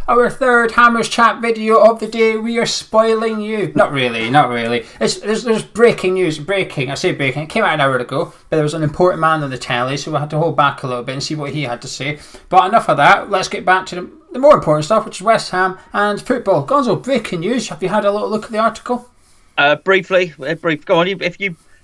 our third Hammers Chat video of the day. We are spoiling you. Not really. There's breaking news. I say breaking. It came out an hour ago, but there was an important man on the telly, so we had to hold back a little bit and see what he had to say. But enough of that. Let's get back to the more important stuff, which is West Ham and football. Gonzo, breaking news. Have you had a little look at the article? Briefly. Go on.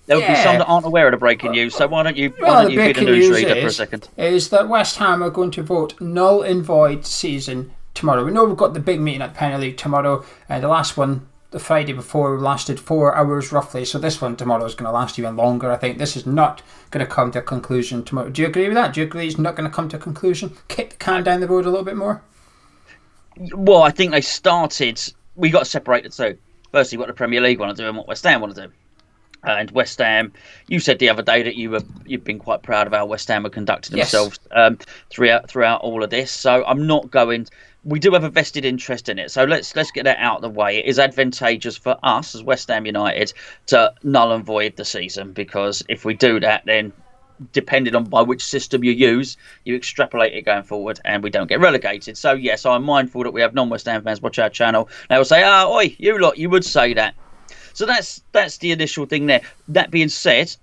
There will be some that aren't aware of the breaking news, so why don't you be the newsreader for a second? Is that West Ham are going to vote null and void season tomorrow. We know we've got the big meeting at the Premier League tomorrow. The last one, the Friday before, lasted 4 hours roughly, so this one tomorrow is going to last even longer. I think this is not going to come to a conclusion tomorrow. Do you agree with that? Do you agree it's not going to come to a conclusion? Kick the can down the road a little bit more? Well, I think they started... We got to separate the two. Firstly, what the Premier League want to do and what West Ham want to do. And West Ham, you said the other day that you've been quite proud of how West Ham have conducted themselves throughout all of this. So I'm not going. We do have a vested interest in it. So let's get that out of the way. It is advantageous for us as West Ham United to null and void the season, because if we do that, then depending on by which system you use, you extrapolate it going forward, and we don't get relegated. So yes, I'm mindful that we have non-West Ham fans watch our channel. They will say, oi, you lot, you would say that. So that's the initial thing there. That being said,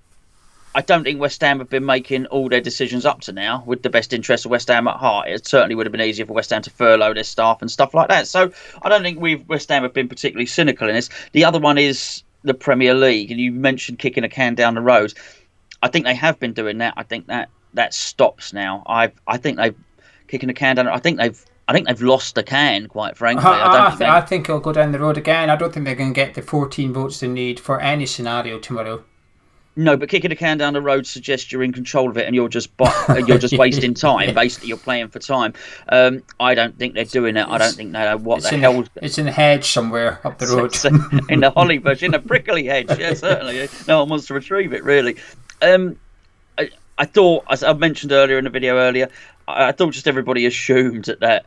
I don't think West Ham have been making all their decisions up to now with the best interest of West Ham at heart. It certainly would have been easier for West Ham to furlough their staff and stuff like that. So I don't think West Ham have been particularly cynical in this. The other one is the Premier League, and you mentioned kicking a can down the road. I think they have been doing that. I think that stops now. I think they've kicking a can down. I think they've lost the can, quite frankly. I think it'll go down the road again. I don't think they're going to get the 14 votes they need for any scenario tomorrow. No, but kicking a can down the road suggests you're in control of it and you're just wasting time. Basically, you're playing for time. I don't think they're doing it. I don't think they know what the hell. It's in the hedge somewhere up the road. In the holly bush, in the prickly hedge. Yeah, certainly. No one wants to retrieve it, really. I thought, as I mentioned earlier in the video I thought just everybody assumed that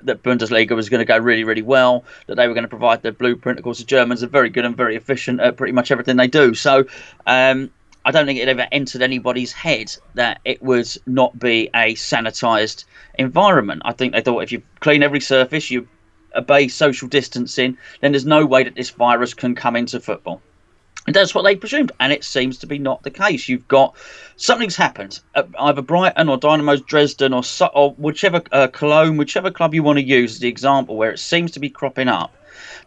Bundesliga was going to go really, really well, that they were going to provide the blueprint. Of course, the Germans are very good and very efficient at pretty much everything they do. So I don't think it ever entered anybody's head that it would not be a sanitised environment. I think they thought if you clean every surface, you obey social distancing, then there's no way that this virus can come into football. And that's what they presumed, and it seems to be not the case. You've got something's happened. Either Brighton or Dynamo Dresden or whichever Cologne, whichever club you want to use as the example, where it seems to be cropping up.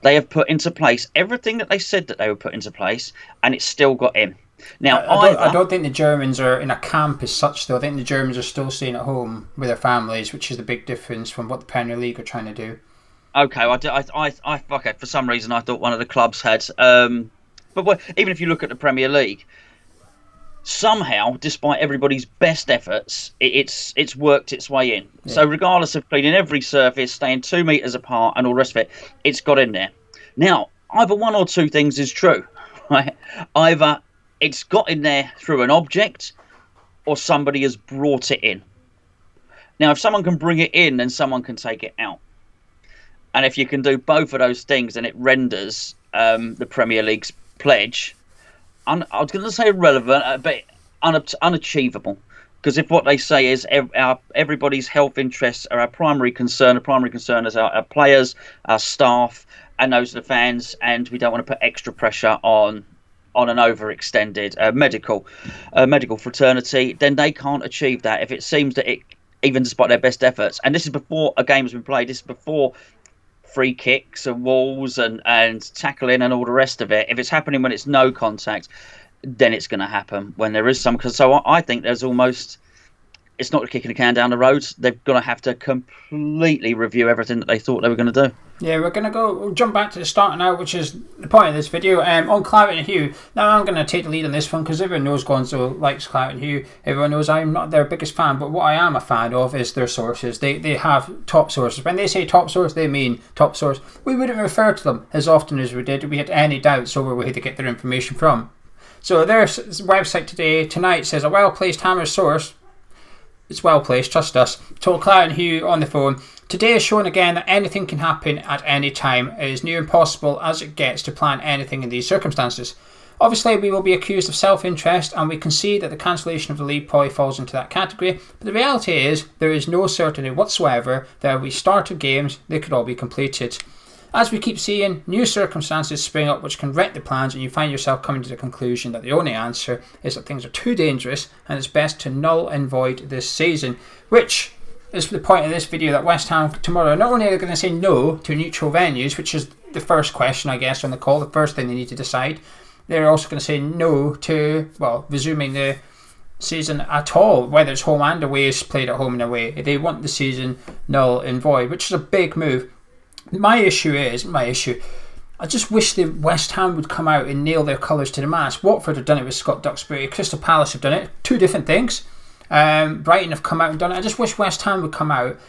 They have put into place everything that they said that they would put into place, and it's still got in. Now, I don't think the Germans are in a camp as such, though. I think the Germans are still staying at home with their families, which is the big difference from what the Premier League are trying to do. Okay, okay. For some reason, I thought one of the clubs had. But even if you look at the Premier League, somehow, despite everybody's best efforts, it's worked its way in. Yeah. So regardless of cleaning every surface, staying 2 meters apart and all the rest of it, it's got in there. Now, either one or two things is true. Right? Either it's got in there through an object or somebody has brought it in. Now, if someone can bring it in, then someone can take it out. And if you can do both of those things, then it renders the Premier League's pledge, I was going to say irrelevant, but unachievable. Because if what they say is everybody's health interests are our primary concern, the primary concern is our players, our staff, and those are the fans, and we don't want to put extra pressure on an overextended medical fraternity, then they can't achieve that. If it seems that it, even despite their best efforts, and this is before a game has been played, this is before free kicks and walls and tackling and all the rest of it. If it's happening when it's no contact, then it's going to happen when there is some. So I think there's almost, it's not kicking a can down the road. They're going to have to completely review everything that they thought they were going to do. Yeah, we'll jump back to the start now, which is the point of this video. On Clout and Hugh, now I'm going to take the lead on this one because everyone knows Gonzo likes Clout and Hugh. Everyone knows I'm not their biggest fan, but what I am a fan of is their sources. They have top sources. When they say top source, they mean top source. We wouldn't refer to them as often as we did if we had any doubts over where to get their information from. So their website tonight says a well-placed Hammer source. It's well placed, trust us. Told Clout and Hugh on the phone. Today has shown again that anything can happen at any time. It is near impossible as it gets to plan anything in these circumstances. Obviously, we will be accused of self-interest, and we can see that the cancellation of the league probably falls into that category. But the reality is, there is no certainty whatsoever that if we started games, they could all be completed. As we keep seeing, new circumstances spring up which can wreck the plans, and you find yourself coming to the conclusion that the only answer is that things are too dangerous and it's best to null and void this season, which is the point of this video, that West Ham tomorrow, not only are they going to say no to neutral venues, which is the first question, I guess, on the call, the first thing they need to decide, they're also going to say no to, well, resuming the season at all, whether it's home and away is played at home and away. They want the season null and void, which is a big move. My issue, I just wish the West Ham would come out and nail their colours to the mast. Watford have done it with Scott Duxbury, Crystal Palace have done it, two different things. Brighton have come out and done it. I just wish West Ham would come out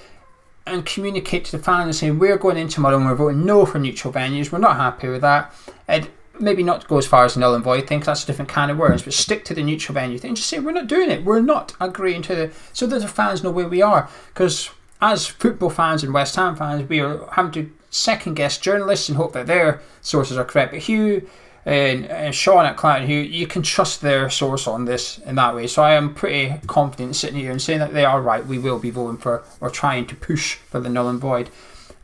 and communicate to the fans and say, we're going in tomorrow and we're voting no for neutral venues, we're not happy with that. And maybe not go as far as the null and void thing, because that's a different kind of words, but stick to the neutral venue thing. Just say we're not doing it, we're not agreeing to the, so that the fans know where we are. Because as football fans and West Ham fans, we are having to second guess journalists and hope that their sources are correct. But Hugh and Sean at Client Hugh, you can trust their source on this in that way. So I am pretty confident sitting here and saying that they are right. We will be voting for, or trying to push for, the null and void.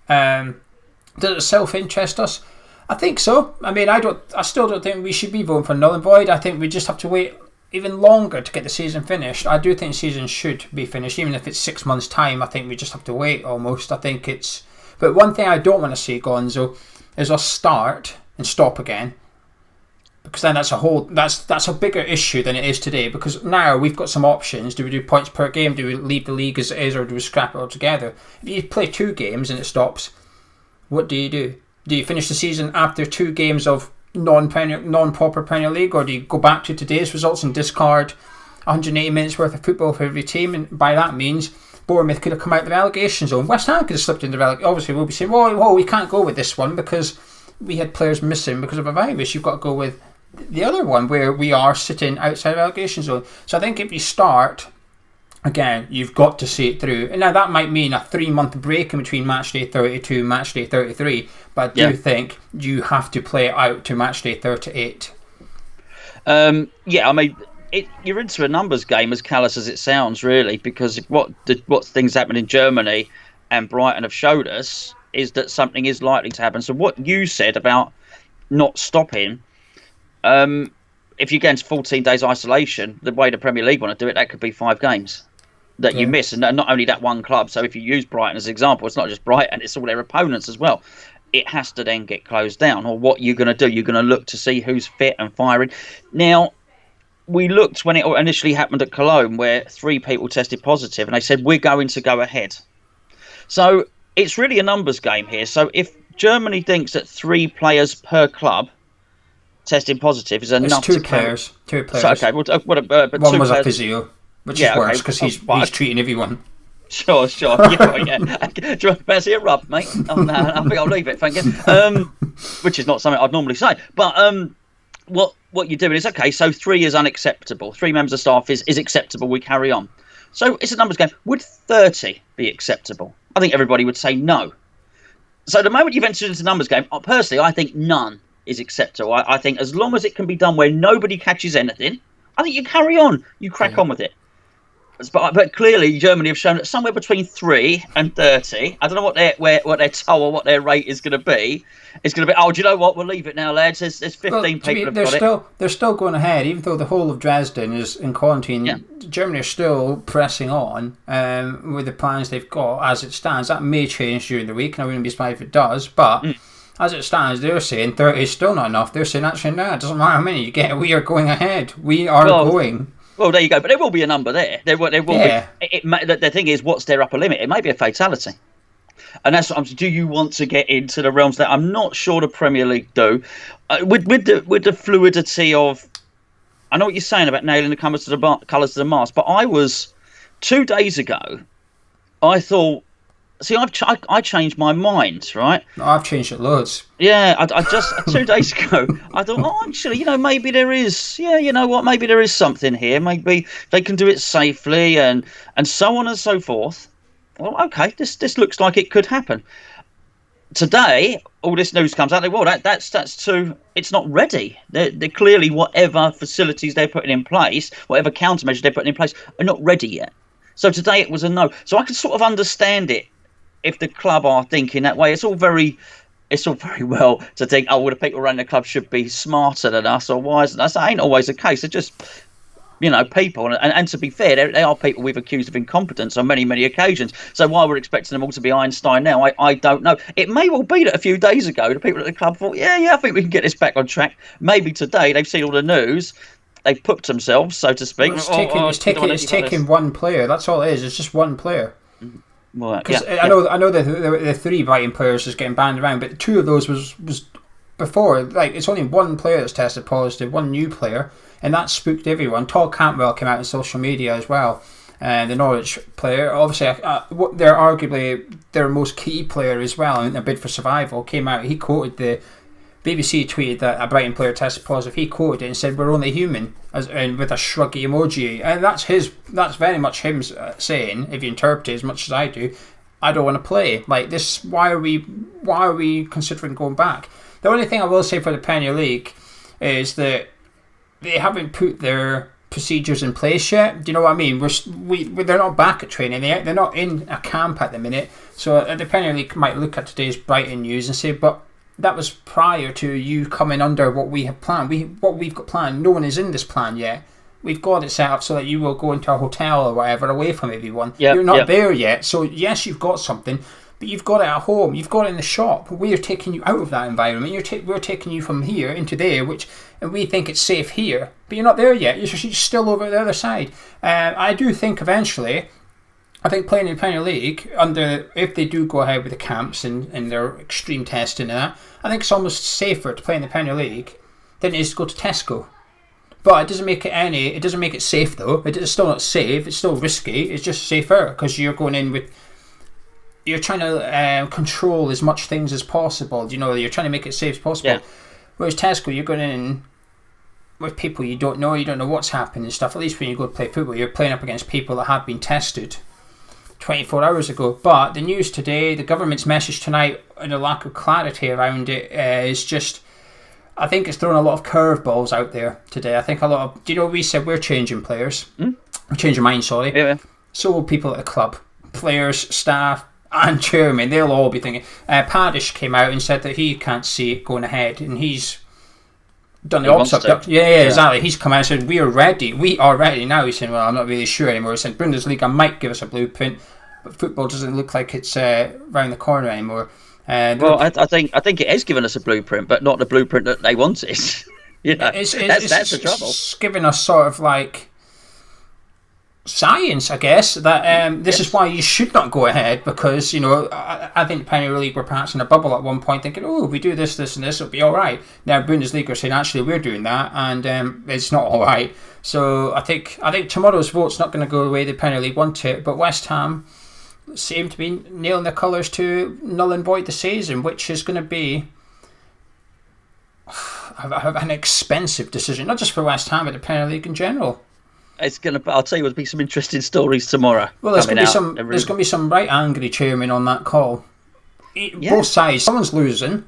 Does it self-interest us? I think so. I mean, I still don't think we should be voting for null and void. I think we just have to wait even longer to get the season finished. I do think the season should be finished, even if it's 6 months' time. I think we just have to wait almost. I think it's. But one thing I don't want to see, Gonzo, is us start and stop again, because then that's a bigger issue than it is today. Because now we've got some options. Do we do points per game? Do we leave the league as it is, or do we scrap it altogether? If you play 2 games and it stops, what do you do? Do you finish the season after 2 games of non-proper Premier League, or do you go back to today's results and discard 180 minutes worth of football for every team? And by that means, Bournemouth could have come out of the relegation zone. West Ham could have slipped into the relegation. Obviously, we'll be saying, whoa, we can't go with this one because we had players missing because of a virus. You've got to go with the other one where we are sitting outside the relegation zone. So I think if you start again, you've got to see it through. And now that might mean a 3-month break in between match day 32 and match day 33, but I do think you have to play it out to match day 38. I mean, you're into a numbers game, as callous as it sounds, really, because what things happened in Germany and Brighton have showed us is that something is likely to happen. So what you said about not stopping, if you get into 14 days isolation, the way the Premier League want to do it, that could be 5 games that you miss. And not only that one club, so if you use Brighton as an example, it's not just Brighton, it's all their opponents as well. It has to then get closed down. Or what you're going to do, you're going to look to see who's fit and firing. Now, we looked when it initially happened at Cologne, where 3 people tested positive, and they said, we're going to go ahead. So it's really a numbers game here. So if Germany thinks that 3 players per club testing positive is enough, it's 2 players. 2 players. So, okay, but one 2 was players. A physio, which is worse because he's treating everyone. Sure. Yeah. Do you want to see a rub, mate? Oh, no, I think I'll leave it, thank you. Which is not something I'd normally say. But what you're doing is, okay, so 3 is unacceptable. 3 members of staff is acceptable, we carry on. So it's a numbers game. Would 30 be acceptable? I think everybody would say no. So the moment you've entered into a numbers game, personally, I think none is acceptable. I think as long as it can be done where nobody catches anything, I think you carry on. You crack on with it. But clearly, Germany have shown that somewhere between 3 and 30. I don't know what their toll or what their rate is going to be. It's going to be, do you know what? We'll leave it now, lads. There's 15 people have got it. They're still going ahead, even though the whole of Dresden is in quarantine. Yeah. Germany are still pressing on with the plans they've got as it stands. That may change during the week, and I wouldn't be surprised if it does. But as it stands, they're saying 30 is still not enough. They're saying, actually, no, it doesn't matter how many you get. We are going ahead. We are going. Well, there you go. But there will be a number there. There will be. The thing is, what's their upper limit? It may be a fatality. And that's what I'm saying. Do you want to get into the realms that I'm not sure the Premier League do? With the fluidity of, I know what you're saying about nailing the colours to the mast, but I was 2 days ago. I thought, see, I changed my mind, right? I've changed it loads. Yeah, I just 2 days ago, I thought, actually, maybe there is. Yeah, you know what? Maybe there is something here. Maybe they can do it safely, and so on and so forth. Well, okay, this looks like it could happen. today, all this news comes out. Well, that's too. It's not ready. They're clearly, whatever facilities they're putting in place, whatever countermeasures they're putting in place, are not ready yet. So today it was a no. So I can sort of understand it if the club are thinking that way. It's all very well to think, oh, well, the people running the club should be smarter than us, or wise than us. That ain't always the case. They're just, people. And to be fair, they are people we've accused of incompetence on many, many occasions. So why we're expecting them all to be Einstein now, I don't know. It may well be that a few days ago, the people at the club thought, yeah, I think we can get this back on track. Maybe today they've seen all the news. They've pooped themselves, so to speak. Well, it's taking one player. That's all it is. It's just one player. Well, because I know that the 3 Brighton players is getting banned around, but 2 of those was before. Like, it's only one player that's tested positive, one new player, and that spooked everyone. Todd Cantwell came out on social media as well, and the Norwich player, obviously, they're arguably their most key player as well in their bid for survival. Came out, he quoted the BBC tweeted that a Brighton player tested positive. He quoted it and said, "We're only human," and with a shruggy emoji. And that's very much him saying, if you interpret it as much as I do, I don't want to play like this. Why are we considering going back? The only thing I will say for the Premier League is that they haven't put their procedures in place yet. Do you know what I mean? They're not back at training. They're not in a camp at the minute. So the Premier League might look at today's Brighton news and say, but that was prior to you coming under what we have planned. What we've got planned, no one is in this plan yet. We've got it set up so that you will go into a hotel or whatever away from everyone. You're not there yet. So yes, you've got something, but you've got it at home. You've got it in the shop. We are taking you out of that environment. We're taking you from here into there, and we think it's safe here. But you're not there yet. You're still over the other side. I do think eventually, I think playing in the Premier League, if they do go ahead with the camps and their extreme testing and that, I think it's almost safer to play in the Premier League than it is to go to Tesco. But it doesn't make it safe though. It's still not safe. It's still risky. It's just safer because you're going in with. You're trying to control as much things as possible. You're trying to make it safe as possible. Yeah. Whereas Tesco, you're going in with people you don't know. You don't know what's happening and stuff. At least when you go to play football, you're playing up against people that have been tested 24 hours ago. But the news today, the government's message tonight, and the lack of clarity around it is just, I think it's thrown a lot of curveballs out there today. I think a lot of, we said we're changing players. We're changing minds, sorry. Yeah. So will people at the club. Players, staff, and chairman, they'll all be thinking. Paddish came out and said that he can't see it going ahead, and he's done the opposite. Yeah, exactly. He's come out and said, we are ready now. He's saying, well, I'm not really sure anymore. He said, Bundesliga might give us a blueprint, but football doesn't look like it's round the corner anymore. Well, I think it has given us a blueprint, but not the blueprint that they wanted. That's the trouble. It's giving us sort of like science, I guess, that this is why you should not go ahead, because I think the Premier League were perhaps in a bubble at one point thinking, oh, if we do this and this, it'll be all right. Now Bundesliga are saying, actually, we're doing that, and it's not all right. So I think tomorrow's vote's not going to go the way the Premier League want it, but West Ham seem to be nailing their colours to null and void the season, which is going to be an expensive decision, not just for West Ham, but the Premier League in general. I'll tell you, there'll be some interesting stories tomorrow. Well, there's going to be some right angry chairmen on that call. Both sides. Someone's losing.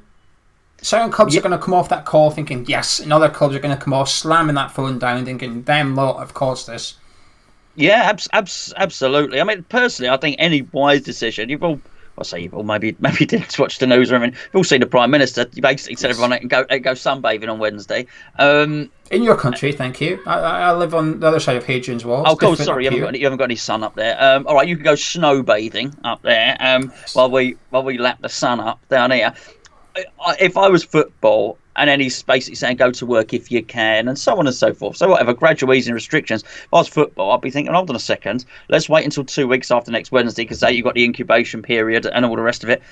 Certain clubs are going to come off that call thinking yes, and other clubs are going to come off slamming that phone down, thinking them lot have caused this. Yeah, absolutely. I mean, personally, I think any wise decision. You've all maybe didn't watch the news or anything. You've all seen the Prime Minister. You basically said everyone can go sunbathing on Wednesday. In your country, thank you. I live on the other side of Hadrian's Wall. Oh, cool. Sorry, you haven't got any sun up there. All right, you can go snowbathing up there. While we lap the sun up down here. If I was football, and then he's basically saying go to work if you can, and so on and so forth. So whatever, gradual easing restrictions. If I was football, I'd be thinking, hold on a second, let's wait until 2 weeks after next Wednesday, because you've got the incubation period and all the rest of it.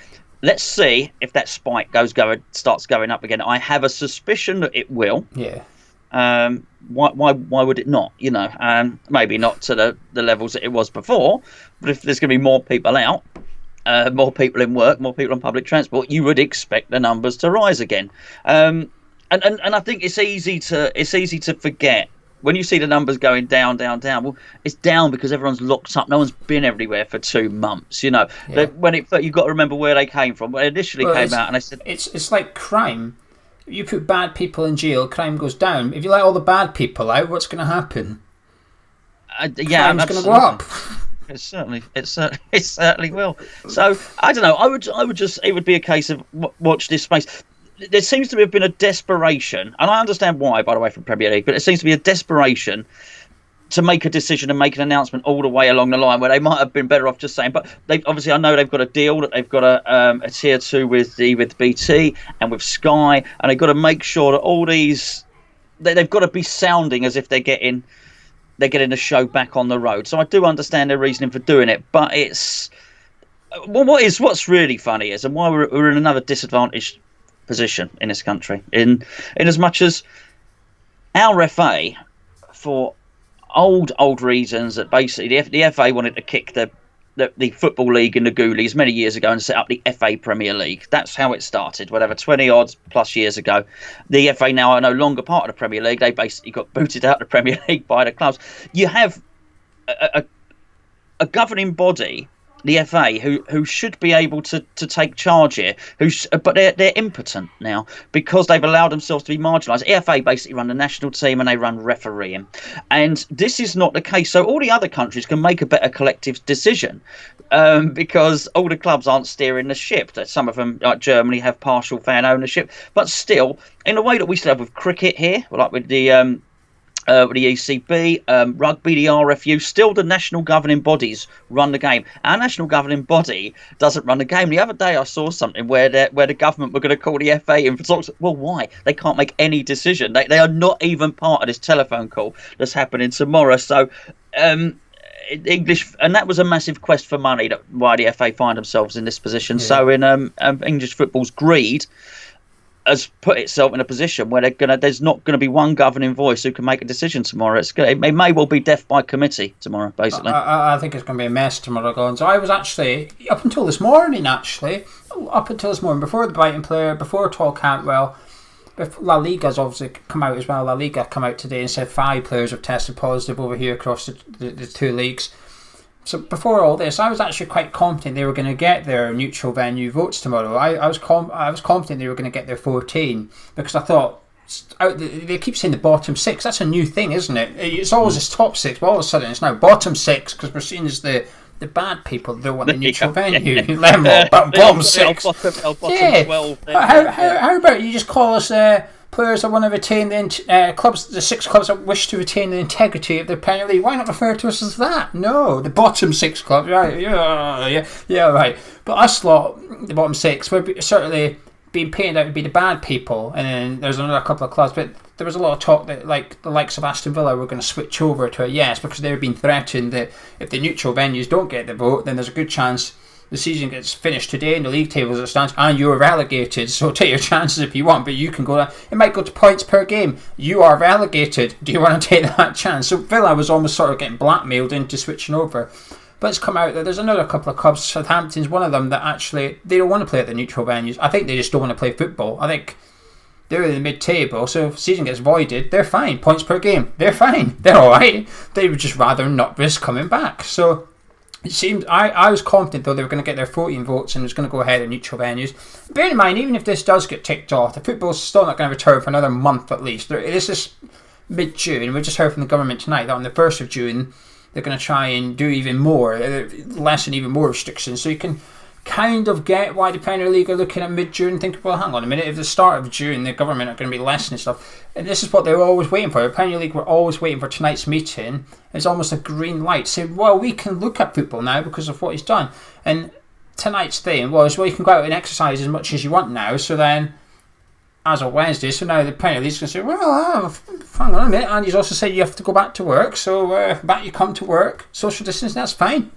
Let's see if that spike starts going up again. I have a suspicion that it will. Yeah. Why would it not? Maybe not to the levels that it was before, but if there's going to be more people out, more people in work, more people on public transport, you would expect the numbers to rise again. And I think it's easy to forget when you see the numbers going down, down, down, well, it's down because everyone's locked up. No one's been everywhere for 2 months. You know, Yeah. but you've got to remember where they came from. When it initially Well, came out, and they said it's like crime. You put bad people in jail, crime goes down. If you let all the bad people out, what's going to happen? yeah, Crime's going to go up. It certainly will. So I don't know. It would be a case of watch this space. There seems to have been a desperation, and I understand why, by the way, from Premier League, but it seems to be a desperation to make a decision and make an announcement all the way along the line, where they might have been better off just saying. But they obviously, I know they've got a deal that they've got a tier 2 with BT and with Sky, and they've got to make sure that all these they've got to be sounding as if they're getting the show back on the road. So I do understand their reasoning for doing it, but it's what's really funny is, and why we're in another disadvantaged position in this country, in as much as our FA, for old reasons, that basically the FA wanted to kick the Football League in the Ghoulies many years ago and set up the FA Premier League. That's how it started, whatever, 20 odd plus years ago. The FA now are no longer part of the Premier League. They basically got booted out of the Premier League by the clubs. You have a governing body, the FA, who should be able to take charge here, but they're impotent now because they've allowed themselves to be marginalised. The FA basically run the national team and they run refereeing, and this is not the case. So all the other countries can make a better collective decision, because all the clubs aren't steering the ship. Some of them, like Germany, have partial fan ownership, but still, in a way that we still have with cricket here, like with the ECB, rugby, the RFU, still the national governing bodies run the game. Our national governing body doesn't run the game. The other day I saw something where the government were going to call the FA in for talks. Well, why? They can't make any decision. They are not even part of this telephone call that's happening tomorrow. So English, and that was a massive quest for money, that why the FA find themselves in this position. Yeah. So in English football's greed has put itself in a position where there's not going to be one governing voice who can make a decision tomorrow. It may well be death by committee tomorrow, basically. I think it's going to be a mess tomorrow, Gonzo. I was actually, up until this morning, before the Brighton player, before Tall Cantwell, La Liga's obviously come out as well. La Liga come out today and said 5 players have tested positive over here across the 2 leagues. So before all this, I was actually quite confident they were going to get their neutral venue votes tomorrow. I was confident they were going to get their 14, because I thought, they keep saying the bottom 6. That's a new thing, isn't it? It's always this top 6, but all of a sudden it's now bottom 6, because we're seen as the bad people that want the neutral venue. Bottom 6. Bottom 12. How about you just call us players that want to retain the 6 clubs that wish to retain the integrity of the Premier League? Why not refer to us as that? No, the bottom 6 clubs, right? Yeah, right. But us lot, the bottom 6, we're certainly being painted out to be the bad people, and then there's another couple of clubs. But there was a lot of talk that, like, the likes of Aston Villa were going to switch over to a yes, because they were being threatened that if the neutral venues don't get the vote, then there's a good chance the season gets finished today in the league tables as it stands, and you're relegated. So take your chances if you want, but you can go down. It might go to points per game. You are relegated. Do you want to take that chance? So Villa was almost sort of getting blackmailed into switching over. But it's come out that there's another couple of clubs. Southampton's one of them that actually, they don't want to play at the neutral venues. I think they just don't want to play football. I think they're in the mid-table, so if the season gets voided, they're fine. Points per game, they're fine. They're alright. They would just rather not risk coming back. So it seemed, I was confident though they were going to get their 14 votes and it was going to go ahead in neutral venues. Bear in mind, even if this does get ticked off, the football's still not going to return for another month at least. This is mid-June. We just heard from the government tonight that on the 1st of June they're going to try and do even more, lessen even more restrictions. So you can kind of get why the Premier League are looking at mid-June and thinking, well, hang on a minute, if the start of June the government are going to be lessening stuff, and this is what they were always waiting for. The Premier League were always waiting for tonight's meeting. It's almost a green light, saying, well, we can look at football now because of what he's done. And tonight's thing was, well, you can go out and exercise as much as you want now, so then as of Wednesday, so now the Premier League's going to say, well, hang on a minute, and he's also said you have to go back to work, so back you come to work, social distance, that's fine.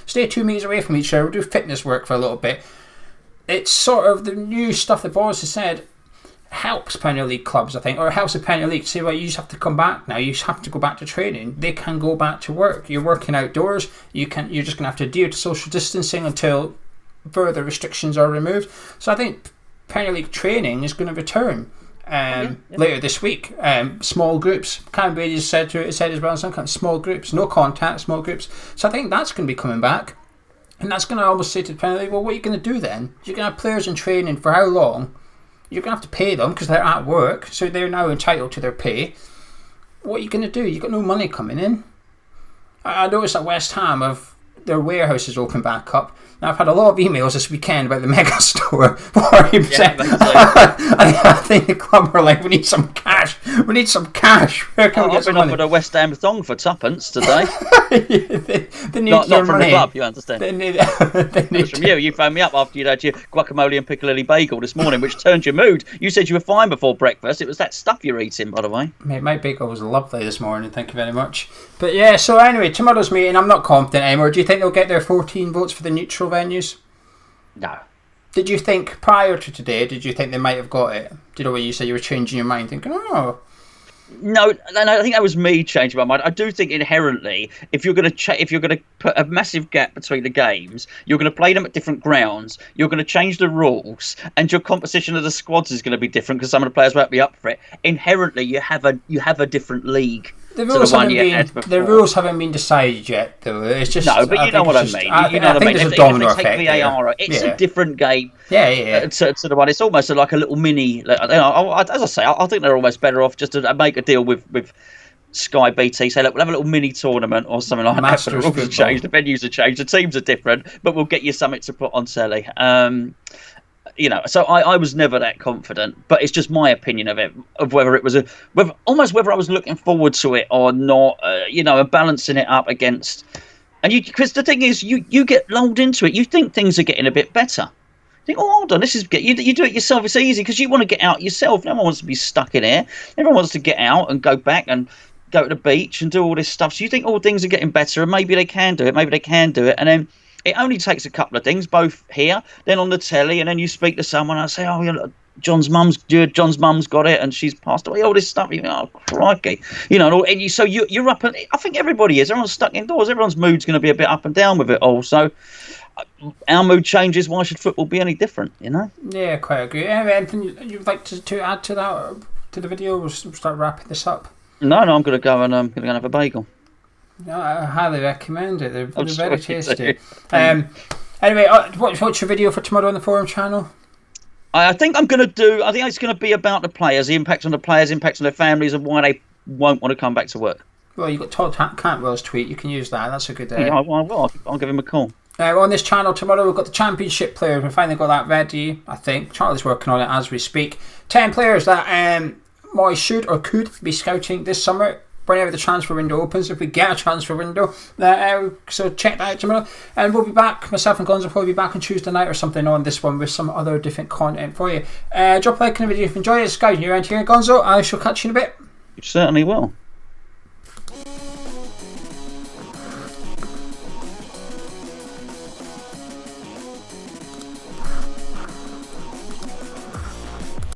Stay 2 meters away from each other, we'll do fitness work for a little bit. It's sort of the new stuff that Boris has said helps Premier League clubs, I think, or it helps the Premier League to say, well, you just have to come back now, you just have to go back to training. They can go back to work. You're working outdoors, you're just going to have to adhere to social distancing until further restrictions are removed. So I think Premier League training is going to return. later this week. Small groups. Canberra just said as well, some kind of small groups, no contact, small groups. So I think that's going to be coming back. And that's going to almost say to the Premier League, well, what are you going to do then? You're going to have players in training for how long? You're going to have to pay them because they're at work, so they're now entitled to their pay. What are you going to do? You've got no money coming in. I noticed that West Ham their warehouse is open back up. Now, I've had a lot of emails this weekend about the mega store. 40%. I think the club were like, we need some cash. We need some cash. Where can we get I've some been money? offered a West Ham thong for tuppence today. they need not from money. the club, you understand. They need From you. You phoned me up after you'd had your guacamole and piccalilli bagel this morning, which turned your mood. You said you were fine before breakfast. It was that stuff you're eating, by the way. Mate, my bagel was lovely this morning. Thank you very much. But yeah, so anyway, tomorrow's meeting. I'm not confident anymore. Do you think they'll get their 14 votes for the neutral venues? No. Did you think prior to today, did you think they might have got it? Do you know when you said you were changing your mind, thinking, oh... No, I think that was me changing my mind. I do think inherently, if you're going to put a massive gap between the games, you're going to play them at different grounds. You're going to change the rules, and your composition of the squads is going to be different because some of the players won't be up for it. Inherently, you have a different league. The rules haven't been decided yet, though. It's just no, but you know what I mean. You know what I mean. There's a domino effect. Take VAR, it's a different game. Yeah. To the one, it's almost like a little mini. As I say, I think they're almost better off just to make a deal with Sky BT. Say, look, we'll have a little mini tournament or something like that. The rules have changed, the venues have changed, the teams are different, but we'll get you something to put on telly. So I was never that confident, but it's just my opinion of it, of whether it was whether I was looking forward to it or not, and balancing it up against, because the thing is, you get lulled into it, you think things are getting a bit better. You think, hold on, you do it yourself, it's easy, because you want to get out yourself, no one wants to be stuck in here, everyone wants to get out and go back and go to the beach and do all this stuff, so you think, things are getting better, and maybe they can do it, and then it only takes a couple of things, both here, then on the telly, and then you speak to someone and I say, John's mum's got it and she's passed away, all this stuff. You go, oh, crikey. So you're up, and I think everybody is. Everyone's stuck indoors. Everyone's mood's going to be a bit up and down with it all. So our mood changes. Why should football be any different, Yeah, quite agree. Anything you'd like to add to that, to the video? We'll start wrapping this up. No, I'm going to go and have a bagel. No, I highly recommend it. They're very tasty. Anyway, what's your video for tomorrow on the forum channel? I think it's going to be about the players, the impact on the players, impact on their families, and why they won't want to come back to work. Well, you've got Todd Cantwell's tweet. You can use that. That's a good day. Yeah, I'll give him a call. On this channel tomorrow, we've got the championship players. We've finally got that ready, I think. Charlie's working on it as we speak. 10 players that Moy should or could be scouting this summer, whenever the transfer window opens, if we get a transfer window. So check that out tomorrow. And we'll be back, myself and Gonzo will probably be back on Tuesday night or something on this one with some other different content for you. Drop a like on the video if you enjoyed it. It's Sky, you're around here. Gonzo, I shall catch you in a bit. You certainly will.